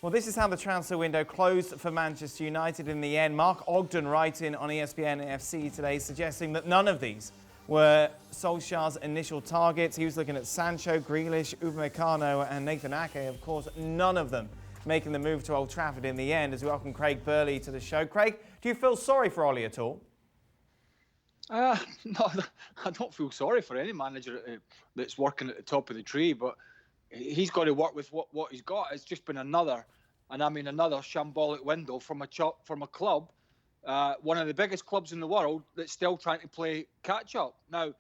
Well, this is how the transfer window closed for Manchester United in the end. Mark Ogden writing on ESPN FC today, suggesting that none of these were Solskjaer's initial targets. He was looking at Sancho, Grealish, Upamecano and Nathan Ake. Of course, none of them making the move to Old Trafford in the end. As we welcome Craig Burley to the show. Craig, do you feel sorry for Ollie at all? No, I don't feel sorry for any manager that's working at the top of the tree, but he's got to work with what he's got. It's just been another shambolic window from a club, one of the biggest clubs in the world, that's still trying to play catch-up. Now,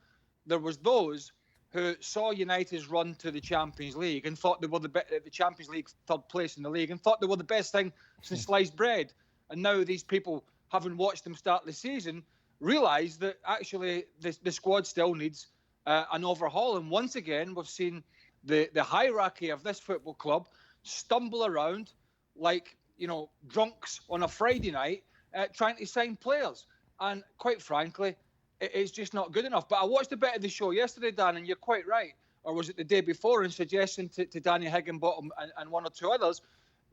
there was those who saw United's run to the Champions League and thought they were the Champions League third place in the league and thought they were the best thing since sliced bread. And now these people, having watched them start the season, realise that actually the squad still needs an overhaul. And once again, we've seen the hierarchy of this football club stumble around like, drunks on a Friday night trying to sign players. And quite frankly, it's just not good enough. But I watched a bit of the show yesterday, Dan, and you're quite right. Or was it the day before, in suggesting to Danny Higginbottom and one or two others,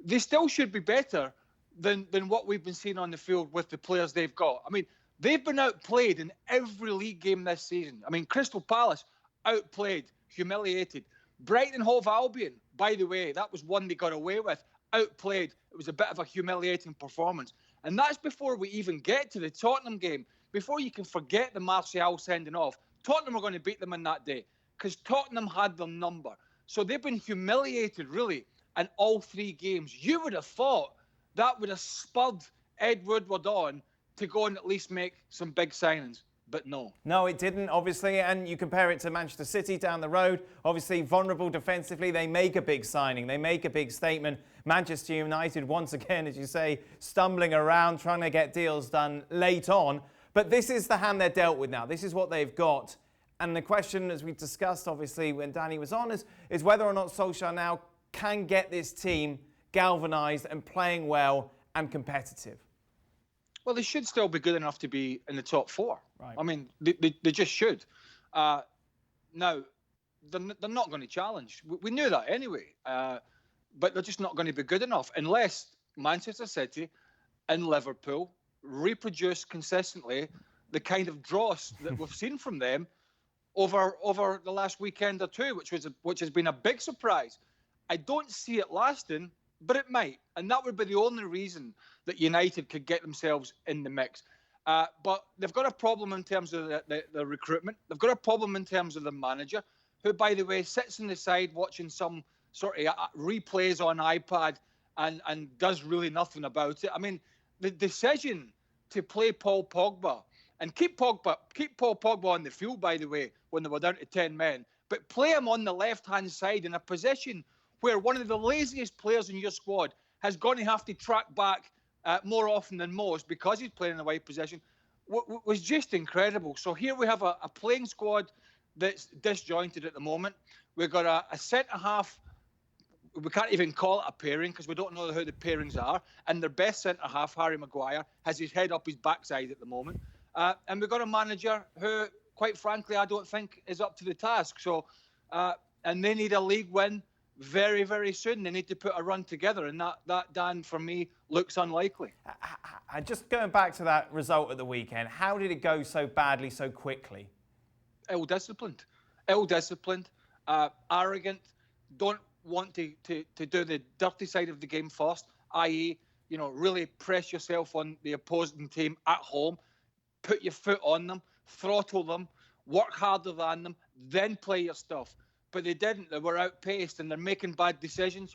they still should be better than what we've been seeing on the field with the players they've got. I mean, they've been outplayed in every league game this season. I mean, Crystal Palace, outplayed, humiliated. Brighton and Hove Albion, by the way, that was one they got away with, outplayed. It was a bit of a humiliating performance. And that's before we even get to the Tottenham game, before you can forget the Martial sending off. Tottenham are going to beat them in that day because Tottenham had their number. So they've been humiliated, really, in all three games. You would have thought that would have spurred Ed Woodward on to go and at least make some big signings. But no. No, it didn't, obviously. And you compare it to Manchester City down the road. Obviously, vulnerable defensively. They make a big signing. They make a big statement. Manchester United, once again, as you say, stumbling around, trying to get deals done late on. But this is the hand they're dealt with now. This is what they've got. And the question, as we discussed, obviously, when Danny was on, is whether or not Solskjaer now can get this team galvanised and playing well and competitive. Well, they should still be good enough to be in the top four. Right. I mean, they just should. Now, they're not going to challenge. We knew that anyway. But they're just not going to be good enough unless Manchester City and Liverpool reproduce consistently the kind of dross that we've seen from them over the last weekend or two, which has been a big surprise. I don't see it lasting, but it might. And that would be the only reason that United could get themselves in the mix. But they've got a problem in terms of the recruitment. They've got a problem in terms of the manager, who, by the way, sits on the side watching some sort of replays on iPad and does really nothing about it. I mean, the decision to play Paul Pogba and keep Paul Pogba on the field, by the way, when they were down to 10 men, but play him on the left-hand side in a position where one of the laziest players in your squad has going to have to track back more often than most because he's playing in the wide position, was just incredible. So here we have a playing squad that's disjointed at the moment. We've got a centre-half. We can't even call it a pairing because we don't know who the pairings are. And their best centre-half, Harry Maguire, has his head up his backside at the moment. And we've got a manager who, quite frankly, I don't think is up to the task. So, and they need a league win very, very soon. They need to put a run together. And that Dan, for me, looks unlikely. Just going back to that result at the weekend, how did it go so badly so quickly? Ill-disciplined, arrogant, don't want to do the dirty side of the game first, i.e., really press yourself on the opposing team at home, put your foot on them, throttle them, work harder than them, then play your stuff. But they didn't. They were outpaced and they're making bad decisions.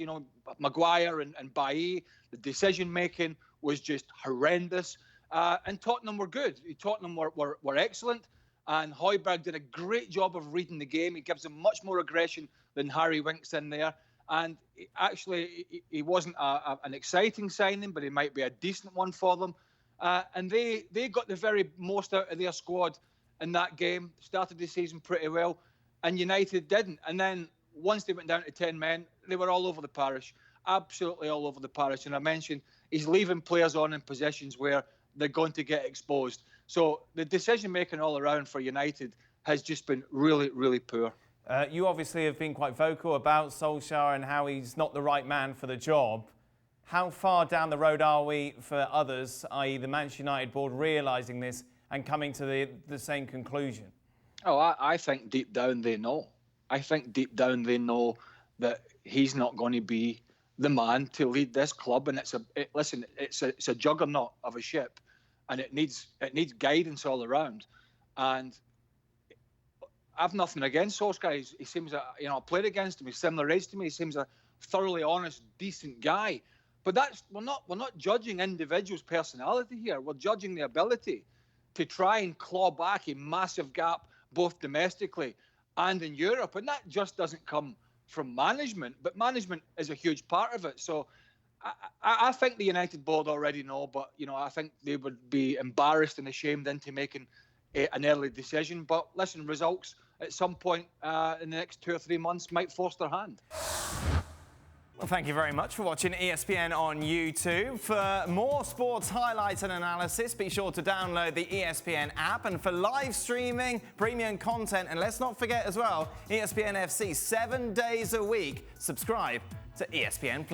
Maguire and Bailly, the decision-making was just horrendous. And Tottenham were good. Tottenham were excellent. And Højbjerg did a great job of reading the game. He gives them much more aggression than Harry Winks in there. And actually, he wasn't an exciting signing, but he might be a decent one for them. And they got the very most out of their squad in that game, started the season pretty well, and United didn't. And then once they went down to 10 men, they were all over the parish, absolutely all over the parish. And I mentioned he's leaving players on in positions where they're going to get exposed. So the decision-making all around for United has just been really, really poor. You obviously have been quite vocal about Solskjaer and how he's not the right man for the job. how far down the road are we for others, i.e. the Manchester United board, realising this and coming to the same conclusion? Oh, I think deep down they know. I think deep down they know that he's not going to be the man to lead this club, and it's a juggernaut of a ship, and it needs guidance all around. And I've nothing against Solskjaer. He seems I played against him. He's similar age to me. He seems a thoroughly honest, decent guy. But we're not judging individuals' personality here. We're judging the ability to try and claw back a massive gap both domestically and in Europe. And that just doesn't come from management, but management is a huge part of it. So I think the United board already know, but I think they would be embarrassed and ashamed into making an early decision. But listen, results at some point in the next 2 or 3 months might force their hand. Well, thank you very much for watching ESPN on YouTube. For more sports highlights and analysis, be sure to download the ESPN app. And for live streaming, premium content, and let's not forget as well, ESPN FC 7 days a week. Subscribe to ESPN+.